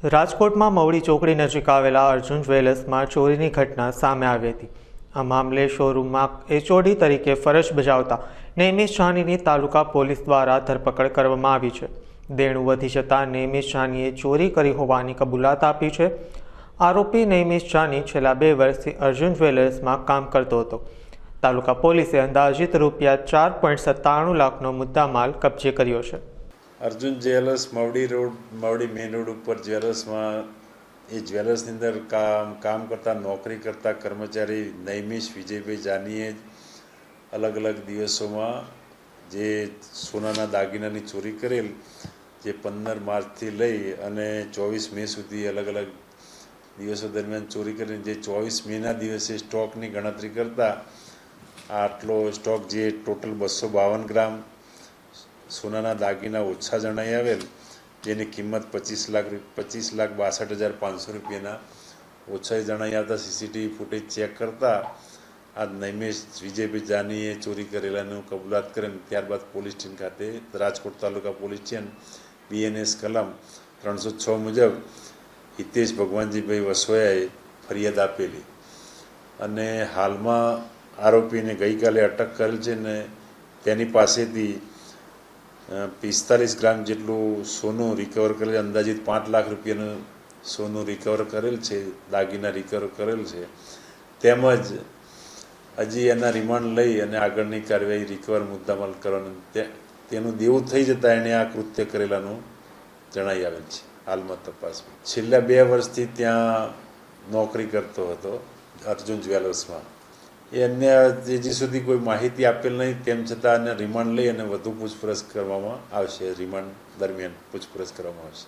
રાજકોટમાં મવડી ચોકડી નજીક આવેલા અર્જુન જ્વેલર્સમાં ચોરીની ઘટના સામે આવી હતી। આ મામલે શોરૂમમાં એચઓડી તરીકે ફરજ બજાવતા નેમિષ જાનીની તાલુકા પોલીસ દ્વારા ધરપકડ કરવામાં આવી છે। દેણું વધી જતાં નેમિષ જાનીએ ચોરી કરી હોવાની કબૂલાત આપી છે। આરોપી નેમિષ જાની છેલ્લા 2 વર્ષથી અર્જુન જ્વેલર્સમાં કામ કરતો હતો। તાલુકા પોલીસે અંદાજિત રૂપિયા 4.97 લાખનો મુદ્દામાલ કબજે કર્યો છે। Arjun jewellers Mavdi road Mavdi main road ઉપર જ્વેલર્સમાં એ જ્વેલર્સની અંદર કામ કરતા નોકરી કરતા કર્મચારી નૈમિષ વિજયભાઈ જાનીએ અલગ અલગ દિવસોમાં જે સોનાના દાગીનાની ચોરી કરેલ, જે 15 માર્ચથી લઈ અને 24 મે સુધી અલગ અલગ દિવસો દરમિયાન ચોરી કરીને જે 24 મેના દિવસે સ્ટોકની ગણતરી કરતા આટલો સ્ટોક જે ટોટલ 252 ગ્રામ સોનાના દાગીના ઓછા જણાઈ આવેલ, જેની કિંમત 25,62,500 રૂપિયાના ઓછા જણાઈ આવતા સીસીટીવી ફૂટેજ ચેક કરતા આ નૈમિષ વિજયભાઈ જાનીએ ચોરી કરેલાનું કબૂલાત કરે। ત્યારબાદ પોલીસ સ્ટેશન ખાતે રાજકોટ તાલુકા પોલીસ સ્ટેશન BNS કલમ 306 મુજબ હિતેશ ભગવાનજીભાઈ વસોયાએ ફરિયાદ આપેલી અને હાલમાં આરોપીને ગઈકાલે અટક કરેલ છે ને તેની પાસેથી 45 ગ્રામ જેટલું સોનું રિકવર કરેલ, અંદાજિત 5 લાખ રૂપિયાનું સોનું રિકવર કરેલ છે, દાગીના રિકવર કરેલ છે। તેમજ હજી એના રિમાન્ડ લઈ અને આગળની કાર્યવાહી રિકવર મુદ્દામાલ કરવાનું તેનું દેવું થઈ જતાં એણે આ કૃત્ય કરેલાનું જણાઈ આવેલ છે। હાલમાં તપાસમાં છેલ્લા 2 વર્ષથી ત્યાં નોકરી કરતો હતો અર્જુન જ્વેલર્સમાં। એને હજી સુધી કોઈ માહિતી આપેલ નહીં, તેમ છતાં એને રિમાન્ડ લઈ અને વધુ પૂછપરછ કરવામાં આવશે। રિમાન્ડ દરમિયાન પૂછપરછ કરવામાં આવશે।